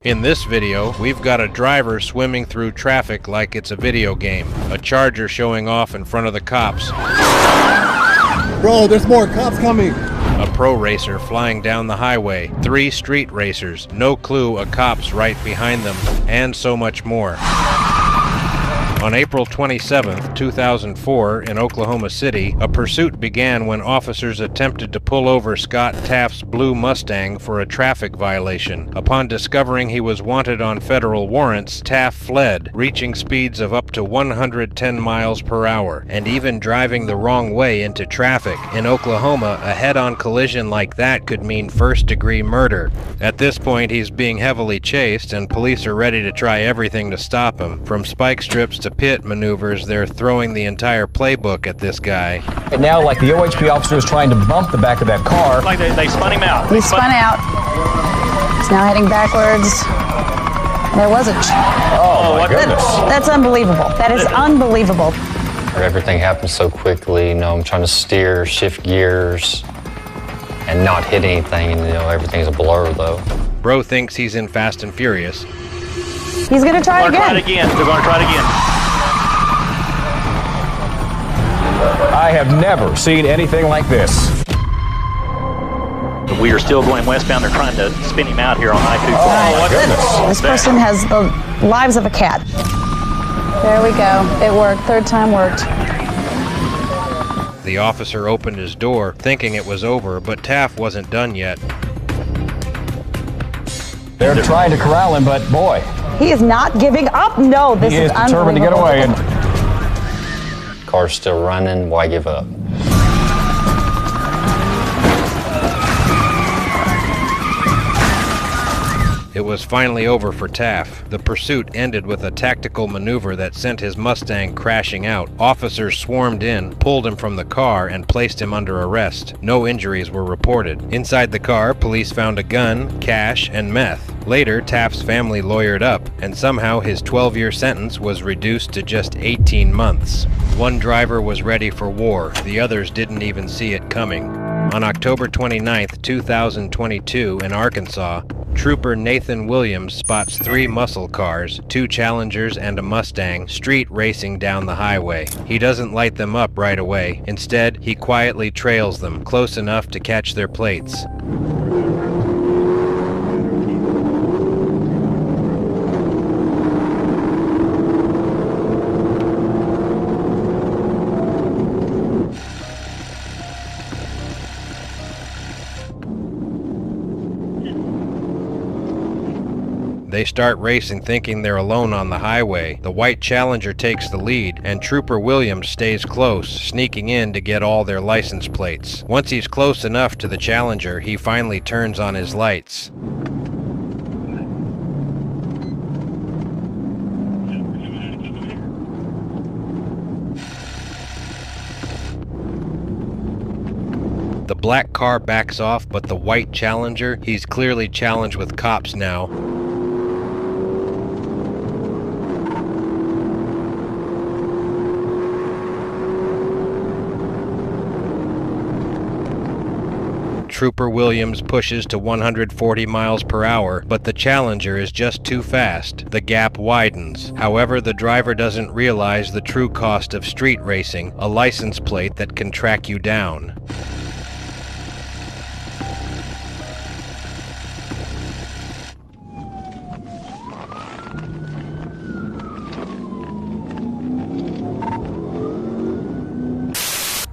In this video, we've got a driver swimming through traffic like it's a video game. A Charger showing off in front of the cops. Bro, there's more cops coming. A pro racer flying down the highway. 3 street racers. No clue a cop's right behind them. And so much more. On April 27, 2004, in Oklahoma City, a pursuit began when officers attempted to pull over Scott Taft's blue Mustang for a traffic violation. Upon discovering he was wanted on federal warrants, Taft fled, reaching speeds of up to 110 miles per hour, and even driving the wrong way into traffic. In Oklahoma, a head-on collision like that could mean first-degree murder. At this point, he's being heavily chased, and police are ready to try everything to stop him. From spike strips to pit maneuvers, they're throwing the entire playbook at this guy. And now, like the OHP officer is trying to bump the back of that car. Like they spun him out. He spun out. He's now heading backwards. There was a... Oh, my goodness. That's unbelievable. That is unbelievable. Everything happened so quickly. I'm trying to steer, shift gears, and not hit anything, and everything's a blur, though. Bro thinks he's in Fast and Furious. He's gonna try it again. They're gonna try it again. I have never seen anything like this. We are still going westbound. They're trying to spin him out here on I-240. Oh, my goodness. This person has the lives of a cat. There we go. It worked. Third time worked. The officer opened his door, thinking it was over, but Taft wasn't done yet. They're trying to corral him, but boy. He is not giving up. No, this He is is determined to get away. And Car's still running. Why give up? It was finally over for Taft. The pursuit ended with a tactical maneuver that sent his Mustang crashing out. Officers swarmed in, pulled him from the car, and placed him under arrest. No injuries were reported. Inside the car, police found a gun, cash, and meth. Later, Taft's family lawyered up, and somehow his 12-year sentence was reduced to just 18 months. One driver was ready for war. The others didn't even see it coming. On October 29, 2022, in Arkansas, Trooper Nathan Williams spots 3 muscle cars, 2 Challengers and a Mustang, street racing down the highway. He doesn't light them up right away. Instead, he quietly trails them, close enough to catch their plates. They start racing thinking they're alone on the highway. The white Challenger takes the lead, and Trooper Williams stays close, sneaking in to get all their license plates. Once he's close enough to the Challenger, he finally turns on his lights. The black car backs off, but the white Challenger, he's clearly challenged with cops now. Trooper Williams pushes to 140 miles per hour, but the Challenger is just too fast. The gap widens. However, the driver doesn't realize the true cost of street racing, a license plate that can track you down.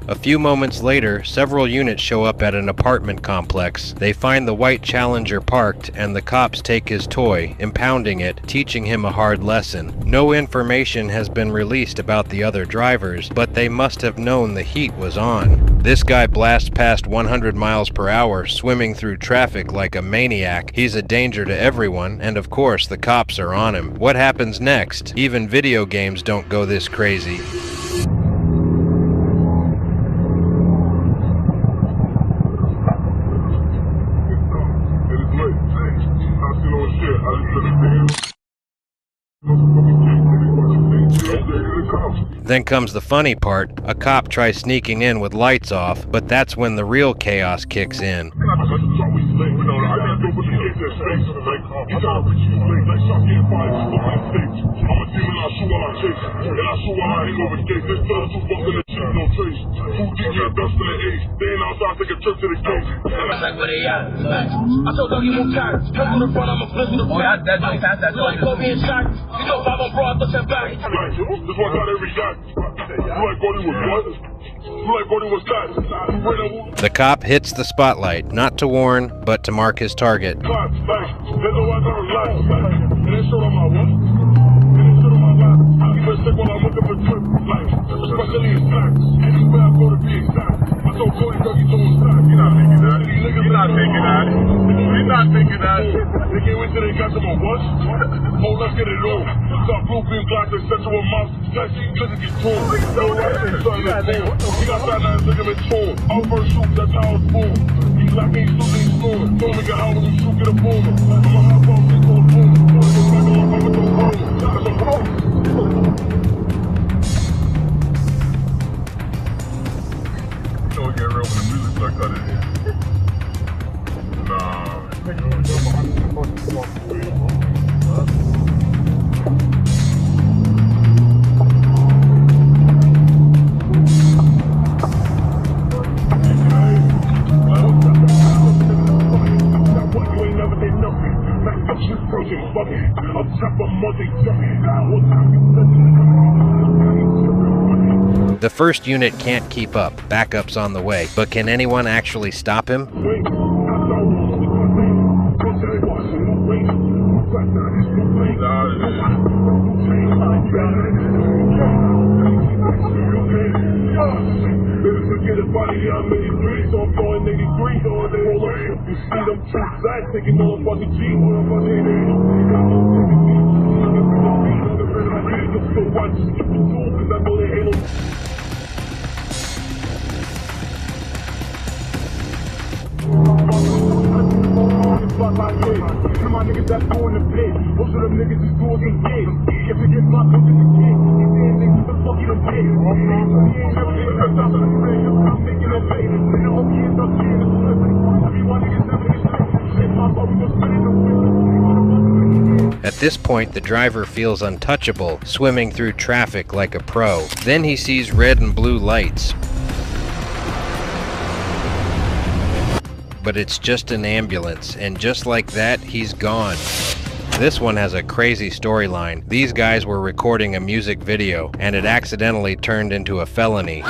A few moments later, several units show up at an apartment complex. They find the white Challenger parked, and the cops take his toy, impounding it, teaching him a hard lesson. No information has been released about the other drivers, but they must have known the heat was on. This guy blasts past 100 miles per hour, swimming through traffic like a maniac. He's a danger to everyone, and of course the cops are on him. What happens next? Even video games don't go this crazy. Then comes the funny part. A cop tries sneaking in with lights off, but that's when the real chaos kicks in. The cop hits the spotlight, not to warn, but to mark his target. The first unit can't keep up, backup's on the way, but can anyone actually stop him? At this point, the driver feels untouchable, swimming through traffic like a pro. Then he sees red and blue lights. But it's just an ambulance, and just like that, he's gone. This one has a crazy storyline. These guys were recording a music video, and it accidentally turned into a felony.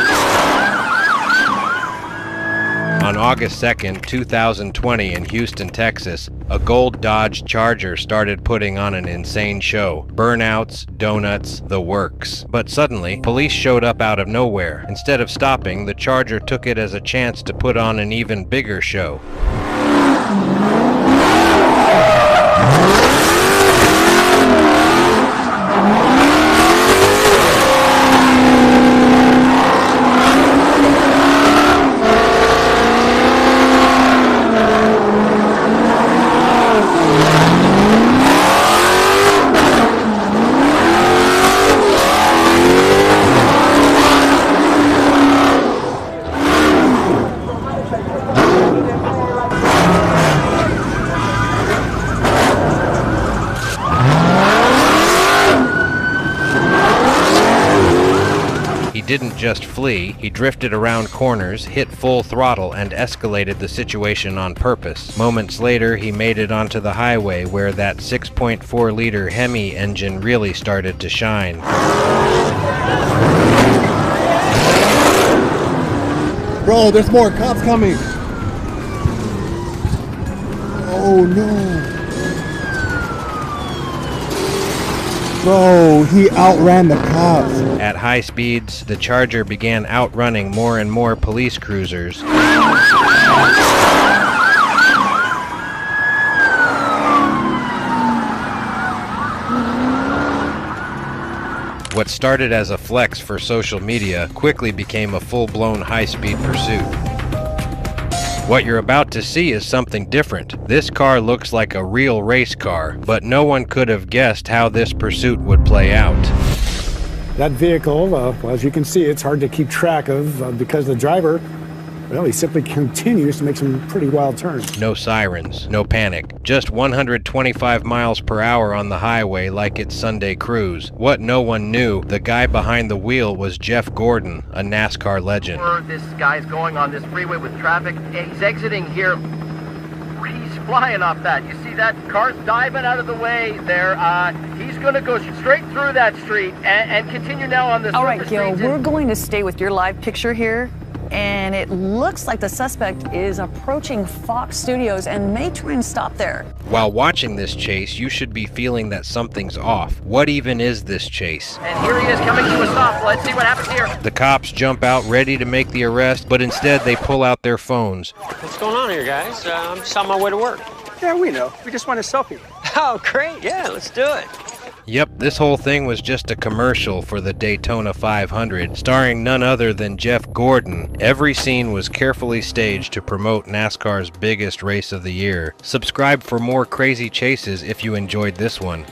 On August 2nd, 2020 in Houston, Texas, a gold Dodge Charger started putting on an insane show. Burnouts, donuts, the works. But suddenly, police showed up out of nowhere. Instead of stopping, the Charger took it as a chance to put on an even bigger show. He didn't just flee, he drifted around corners, hit full throttle, and escalated the situation on purpose. Moments later, he made it onto the highway where that 6.4-liter Hemi engine really started to shine. Bro, there's more cops coming. Oh no. Bro, he outran the cops. At high speeds, the Charger began outrunning more and more police cruisers. What started as a flex for social media quickly became a full-blown high-speed pursuit. What you're about to see is something different. This car looks like a real race car, but no one could have guessed how this pursuit would play out. That vehicle, well, as you can see, it's hard to keep track of because the driver Well, he simply continues to make some pretty wild turns. No sirens, no panic. Just 125 miles per hour on the highway like it's Sunday cruise. What no one knew, the guy behind the wheel was Jeff Gordon, a NASCAR legend. This guy's going on this freeway with traffic. He's exiting here. He's flying off that. You see that car's diving out of the way there. He's going to go straight through that street and continue now on this. All right, Gil, we're going to stay with your live picture here. And it looks like the suspect is approaching Fox Studios and may try and stop there. While watching this chase, you should be feeling that something's off. What even is this chase? And here he is coming to a stop. Let's see what happens here. The cops jump out ready to make the arrest, but instead they pull out their phones. What's going on here, guys? I'm just on my way to work. Yeah, we know. We just want a selfie. Oh, great. Yeah, let's do it. Yep, this whole thing was just a commercial for the Daytona 500, starring none other than Jeff Gordon. Every scene was carefully staged to promote NASCAR's biggest race of the year. Subscribe for more crazy chases if you enjoyed this one.